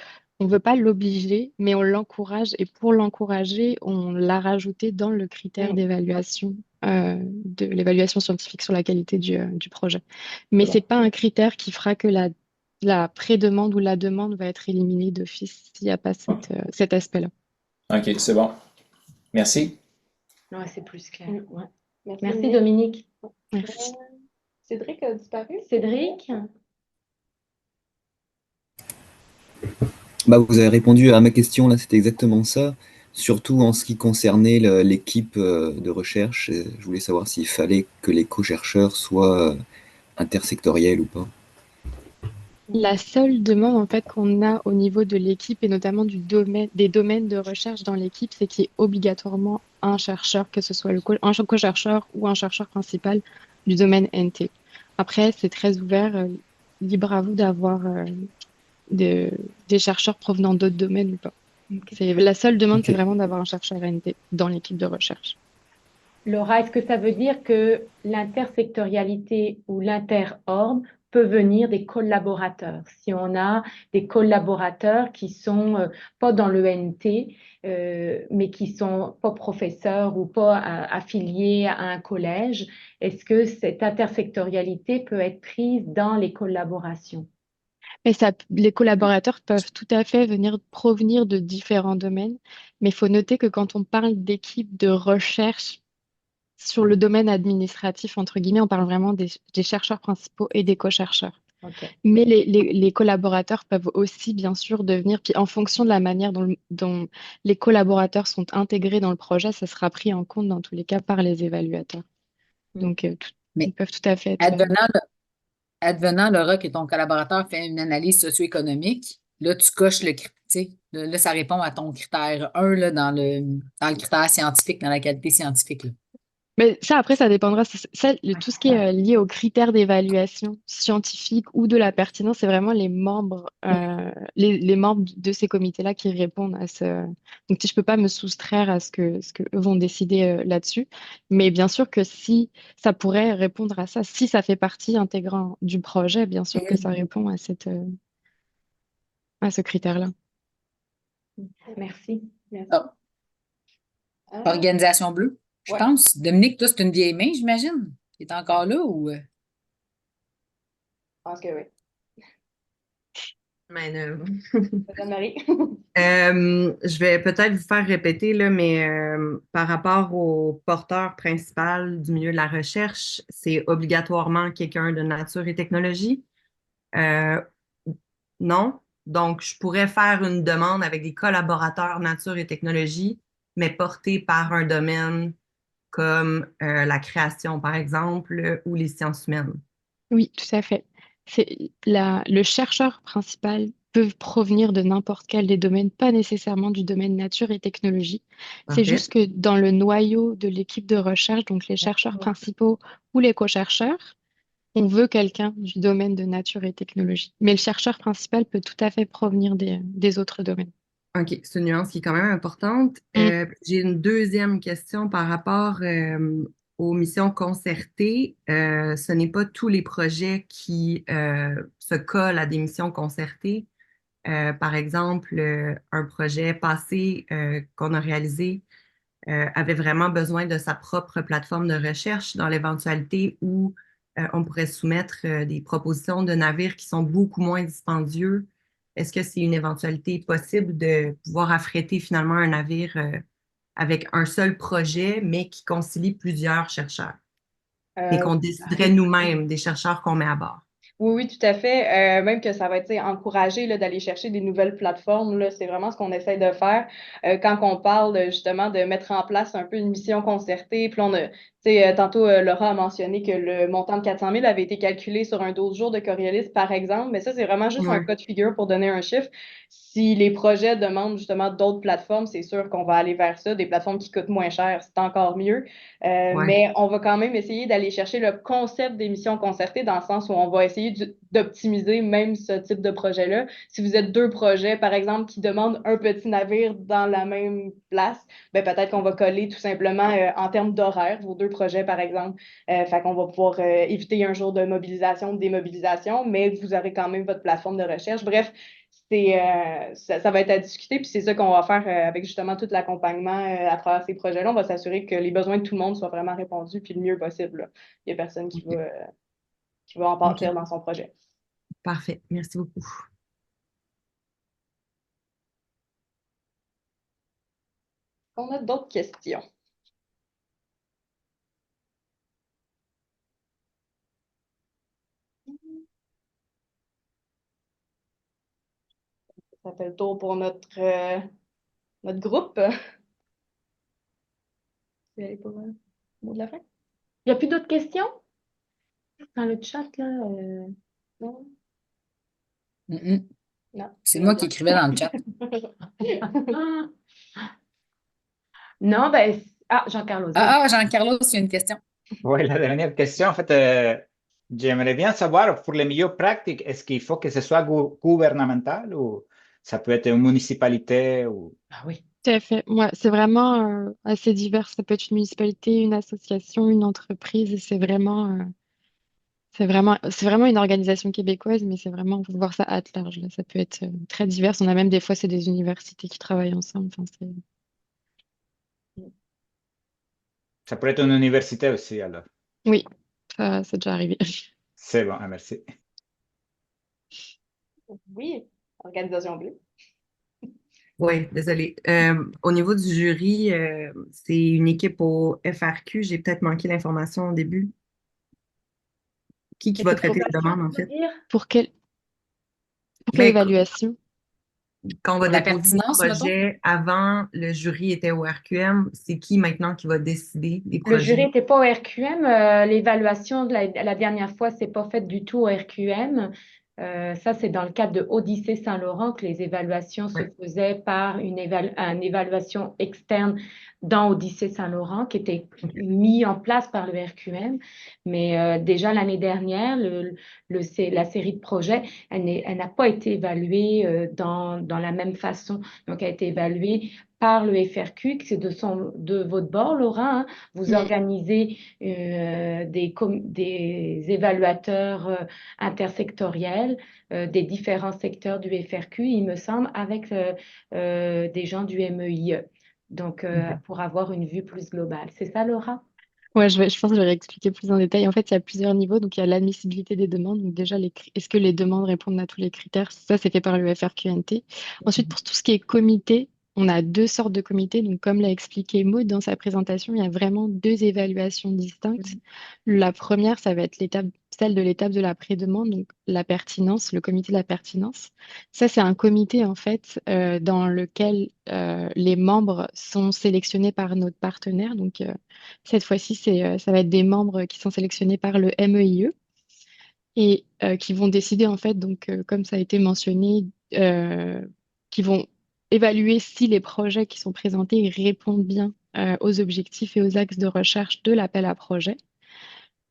on ne veut pas l'obliger, mais on l'encourage. Et pour l'encourager, on l'a rajouté dans le critère Mm. d'évaluation, de l'évaluation scientifique sur la qualité du projet. Mais C'est ce n'est bon. pas un critère qui fera que la pré-demande ou la demande va être éliminée d'office s'il n'y a pas cet aspect-là. OK, c'est bon. Merci. Ouais, c'est plus clair. Mm. Ouais. Merci, Merci, Nick. Dominique. Merci. Cédric a disparu. Cédric? Bah, vous avez répondu à ma question, là, c'était exactement ça. Surtout en ce qui concernait l'équipe de recherche. Je voulais savoir s'il fallait que les co-chercheurs soient intersectoriels ou pas. La seule demande en fait qu'on a au niveau de l'équipe et notamment des domaines de recherche dans l'équipe, c'est qu'il y ait obligatoirement un chercheur, que ce soit un co-chercheur ou un chercheur principal du domaine NT. Après, c'est très ouvert, libre à vous d'avoir des chercheurs provenant d'autres domaines ou pas. Ok. La seule demande, Ok. c'est vraiment d'avoir un chercheur NT dans l'équipe de recherche. Laura, est-ce que ça veut dire que l'intersectorialité ou l'inter-ordre peut venir des collaborateurs? Si on a des collaborateurs qui sont pas dans l'ENT, mais qui sont pas professeurs ou pas affiliés à un collège, est-ce que cette intersectorialité peut être prise dans les collaborations? Et ça, les collaborateurs peuvent tout à fait venir provenir de différents domaines, mais il faut noter que quand on parle d'équipe de recherche sur le domaine administratif, entre guillemets, on parle vraiment des chercheurs principaux et des co-chercheurs. OK. Mais les collaborateurs peuvent aussi, bien sûr, devenir, puis en fonction de la manière dont les collaborateurs sont intégrés dans le projet, ça sera pris en compte dans tous les cas par les évaluateurs. Donc, ils Mais peuvent tout à fait être... advenant, Laura, que ton collaborateur fait une analyse socio-économique, là, tu coches le critère. Là, ça répond à ton critère 1 là, dans le critère scientifique, dans la qualité scientifique. Là. Mais ça, après, ça dépendra. Tout ce qui est lié aux critères d'évaluation scientifique ou de la pertinence, c'est vraiment les membres, les membres de ces comités-là qui répondent à ce. Donc, je ne peux pas me soustraire à ce que eux vont décider là-dessus. Mais bien sûr que si ça pourrait répondre à ça, si ça fait partie intégrante du projet, bien sûr que ça répond à ce critère-là. Merci. Ah, Organisation bleue, je Ouais. pense. Dominique, toi, c'est une vieille main, j'imagine. Tu es encore là ou. Je pense que oui. Marie. Je vais peut-être vous faire répéter, là, mais par rapport au porteur principal du milieu de la recherche, c'est obligatoirement quelqu'un de nature et technologie? Euh, non. Donc, je pourrais faire une demande avec des collaborateurs nature et technologie, mais portés par un domaine comme la création, par exemple, ou les sciences humaines. Oui, tout à fait. Le chercheur principal peut provenir de n'importe quel des domaines, pas nécessairement du domaine nature et technologie. C'est Parfait. juste que dans le noyau de l'équipe de recherche, donc les chercheurs principaux ou les co-chercheurs, on veut quelqu'un du domaine de nature et technologie. Mais le chercheur principal peut tout à fait provenir des autres domaines. OK, c'est une nuance qui est quand même importante. J'ai une deuxième question par rapport aux missions concertées. Ce n'est pas tous les projets qui se collent à des missions concertées. Par exemple, un projet passé qu'on a réalisé avait vraiment besoin de sa propre plateforme de recherche dans l'éventualité où on pourrait soumettre des propositions de navires qui sont beaucoup moins dispendieux. Est-ce que c'est une éventualité possible de pouvoir affréter finalement un navire avec un seul projet, mais qui concilie plusieurs chercheurs et qu'on déciderait nous-mêmes des chercheurs qu'on met à bord? Oui, oui, tout à fait. Même que ça va être encouragé là, d'aller chercher des nouvelles plateformes. Là, c'est vraiment ce qu'on essaie de faire quand on parle justement de mettre en place un peu une mission concertée. Puis on a Tantôt, Laura a mentionné que le montant de 400 000 avait été calculé sur un 12 jours de Coriolis, par exemple, mais ça, c'est vraiment juste un Ouais. cas de figure pour donner un chiffre. Si les projets demandent justement d'autres plateformes, c'est sûr qu'on va aller vers ça, des plateformes qui coûtent moins cher, c'est encore mieux. Ouais. Mais on va quand même essayer d'aller chercher le concept des missions concertées dans le sens où on va essayer d'optimiser même ce type de projet-là. Si vous êtes deux projets, par exemple, qui demandent un petit navire dans la même place, ben peut-être qu'on va coller tout simplement en termes d'horaire, vos deux projets, par exemple. Fait qu'on va pouvoir éviter un jour de mobilisation, de démobilisation, mais vous aurez quand même votre plateforme de recherche. Bref, ça va être à discuter, puis c'est ça qu'on va faire avec justement tout l'accompagnement à travers ces projets-là. On va s'assurer que les besoins de tout le monde soient vraiment répondus, puis le mieux possible, là. Il n'y a personne qui OK. va en OK. partir dans son projet. Parfait. Merci beaucoup. On a d'autres questions. Ça fait le tour pour notre groupe. Vous allez pour le mot de la fin? Il n'y a plus d'autres questions dans le chat, là? Non? Mm-mm. Non. C'est moi qui écrivais dans le chat. Non, ben, Jean-Carlos. Ah, Jean-Carlos, il y a une question. Oui, la dernière question, en fait, j'aimerais bien savoir, pour les milieux pratiques, est-ce qu'il faut que ce soit gouvernemental ou ça peut être une municipalité ou... Ah oui. Tout à fait. Ouais, c'est vraiment assez divers. Ça peut être une municipalité, une association, une entreprise. Et c'est vraiment une organisation québécoise, mais c'est vraiment, on peut voir ça à large, là. Ça peut être très divers. On a même des fois, c'est des universités qui travaillent ensemble. Enfin, Ça pourrait être une université aussi, alors. oui, ça, c'est déjà arrivé. C'est bon, merci. Oui, organisation bleue. Oui, désolé. Au niveau du jury, c'est une équipe au FRQ. J'ai peut-être manqué l'information au début. Qui va C'est traiter les probation, demandes, en tu veux fait? dire? Pour quelle Ben, évaluation? quand on va Pour la déposer le pertinence, mettons? projet, avant, le jury était au RQM. C'est qui maintenant qui va décider des Le jury projets? n'était pas au RQM. L'évaluation de la dernière fois, c'est pas faite du tout au RQM. Ça, c'est dans le cadre de Odyssée Saint-Laurent que les évaluations se Ouais. faisaient par une évaluation externe dans Odyssée Saint-Laurent qui était OK. mis en place par le RQM. Mais déjà l'année dernière, la série de projets, elle n'a pas été évaluée dans la même façon. Donc, elle a été évaluée par le FRQ, qui c'est de votre bord, Laura, hein. Vous Mm. organisez des évaluateurs intersectoriels des différents secteurs du FRQ, il me semble, avec des gens du MEIE. Donc, OK. pour avoir une vue plus globale. C'est ça, Laura? Ouais, je pense que je vais expliquer plus en détail. En fait, il y a plusieurs niveaux. Donc, il y a l'admissibilité des demandes. Donc, déjà, est-ce que les demandes répondent à tous les critères? Ça, c'est fait par le FRQNT. Ensuite, pour tout ce qui est comité, on a deux sortes de comités. Donc, comme l'a expliqué Maud dans sa présentation, il y a vraiment deux évaluations distinctes. La première, ça va être celle de l'étape de la pré-demande, donc la pertinence, le comité de la pertinence. Ça, c'est un comité, en fait, dans lequel les membres sont sélectionnés par notre partenaire. Donc, cette fois-ci, ça va être des membres qui sont sélectionnés par le MEIE et qui vont décider, en fait, donc, comme ça a été mentionné, qui vont évaluer si les projets qui sont présentés répondent bien aux objectifs et aux axes de recherche de l'appel à projet.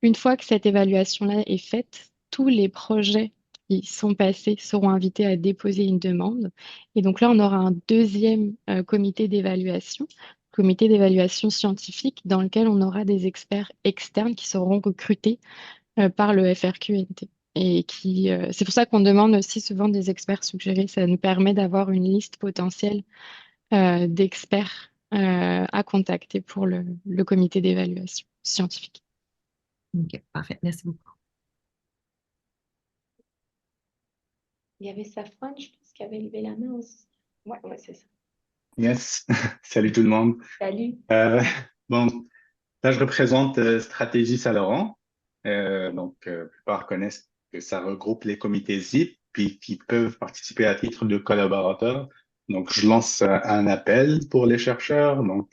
Une fois que cette évaluation-là est faite, tous les projets qui sont passés seront invités à déposer une demande. Et donc là, on aura un deuxième comité d'évaluation scientifique, dans lequel on aura des experts externes qui seront recrutés par le FRQNT. Et c'est pour ça qu'on demande aussi souvent des experts suggérés. Ça nous permet d'avoir une liste potentielle d'experts à contacter pour le comité d'évaluation scientifique. OK, parfait. Merci beaucoup. Il y avait Safran, je pense, qui avait levé la main aussi. Oui, ouais, c'est ça. Yes, salut tout le monde. Salut. Bon, là je représente Stratégie Saint-Laurent. La plupart connaissent que ça regroupe les comités ZIP, puis qui peuvent participer à titre de collaborateurs. Donc, je lance un appel pour les chercheurs. Donc,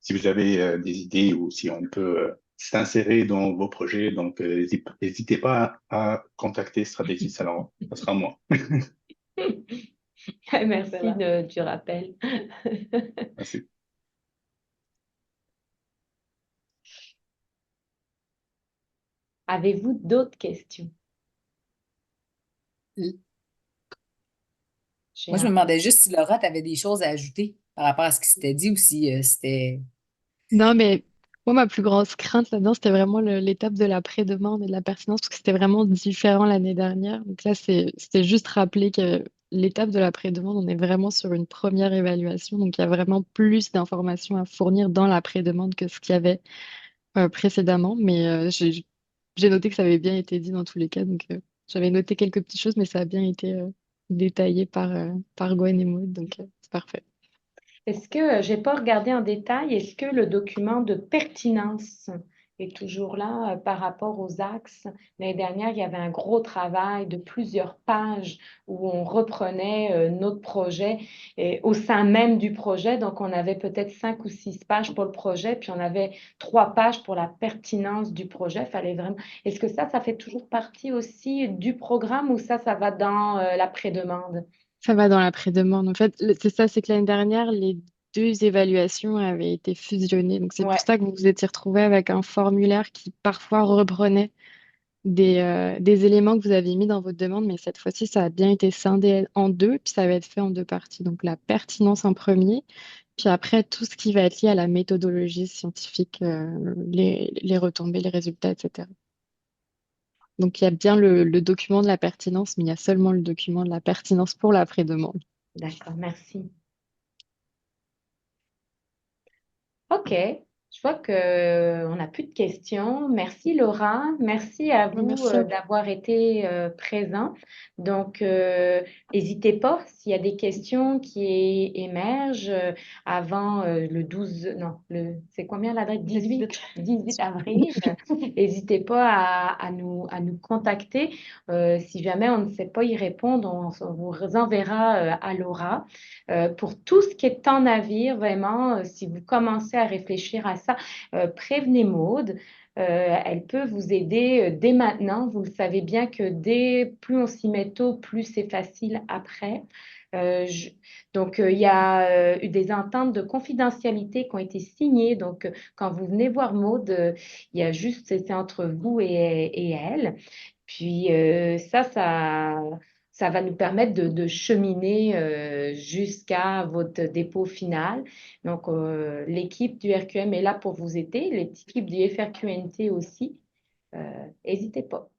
si vous avez des idées ou si on peut s'insérer dans vos projets, donc n'hésitez pas à contacter Stratégie Saint-Laurent. Ça sera moi. Merci Excellent. du rappel. Merci. Avez-vous d'autres questions? J'ai Moi, je me un- demandais juste si Laura, tu avais des choses à ajouter par rapport à ce qui s'était dit ou si c'était. Non, mais moi, ma plus grosse crainte là-dedans, c'était vraiment l'étape de la pré-demande et de la pertinence, parce que c'était vraiment différent l'année dernière. Donc là, c'était juste rappeler que l'étape de la pré-demande, on est vraiment sur une première évaluation. Donc il y a vraiment plus d'informations à fournir dans la pré-demande que ce qu'il y avait précédemment. Mais j'ai noté que ça avait bien été dit dans tous les cas. Donc j'avais noté quelques petites choses, mais ça a bien été détaillé par Gwen et Maud. Donc c'est parfait. Est-ce que, j'ai pas regardé en détail, est-ce que le document de pertinence est toujours là par rapport aux axes? L'année dernière, il y avait un gros travail de plusieurs pages où on reprenait notre projet et au sein même du projet. Donc, on avait peut-être 5 ou 6 pages pour le projet, puis on avait 3 pages pour la pertinence du projet. Fallait vraiment... Est-ce que ça fait toujours partie aussi du programme ou ça va dans la pré-demande? Ça va dans la pré-demande. En fait, c'est ça, c'est que l'année dernière, les deux évaluations avaient été fusionnées. Donc, c'est pour Ouais. ça que vous vous étiez retrouvé avec un formulaire qui parfois reprenait des éléments que vous aviez mis dans votre demande, mais cette fois-ci, ça a bien été scindé en deux, puis ça va être fait en deux parties. Donc, la pertinence en premier, puis après, tout ce qui va être lié à la méthodologie scientifique, les retombées, les résultats, etc. Donc, il y a bien le document de la pertinence, mais il y a seulement le document de la pertinence pour la pré-demande. D'accord, merci. OK, je vois qu'on n'a plus de questions. Merci Laura, merci à vous Merci à vous. d'avoir été présent. Donc, n'hésitez pas s'il y a des questions qui émergent avant le 12, non, c'est combien la date? 18 avril. N'hésitez pas à nous contacter. Si jamais on ne sait pas y répondre, on vous enverra à Laura. Pour tout ce qui est en navire, vraiment, si vous commencez à réfléchir à ça, prévenez Maude. Elle peut vous aider dès maintenant. Vous le savez bien que plus on s'y met tôt, plus c'est facile après. Donc, il y a eu des ententes de confidentialité qui ont été signées. Donc, quand vous venez voir Maude, il y a juste, c'est entre vous et elle. Puis ça va nous permettre de cheminer jusqu'à votre dépôt final. Donc, l'équipe du RQM est là pour vous aider, l'équipe du FRQNT aussi. N'hésitez pas.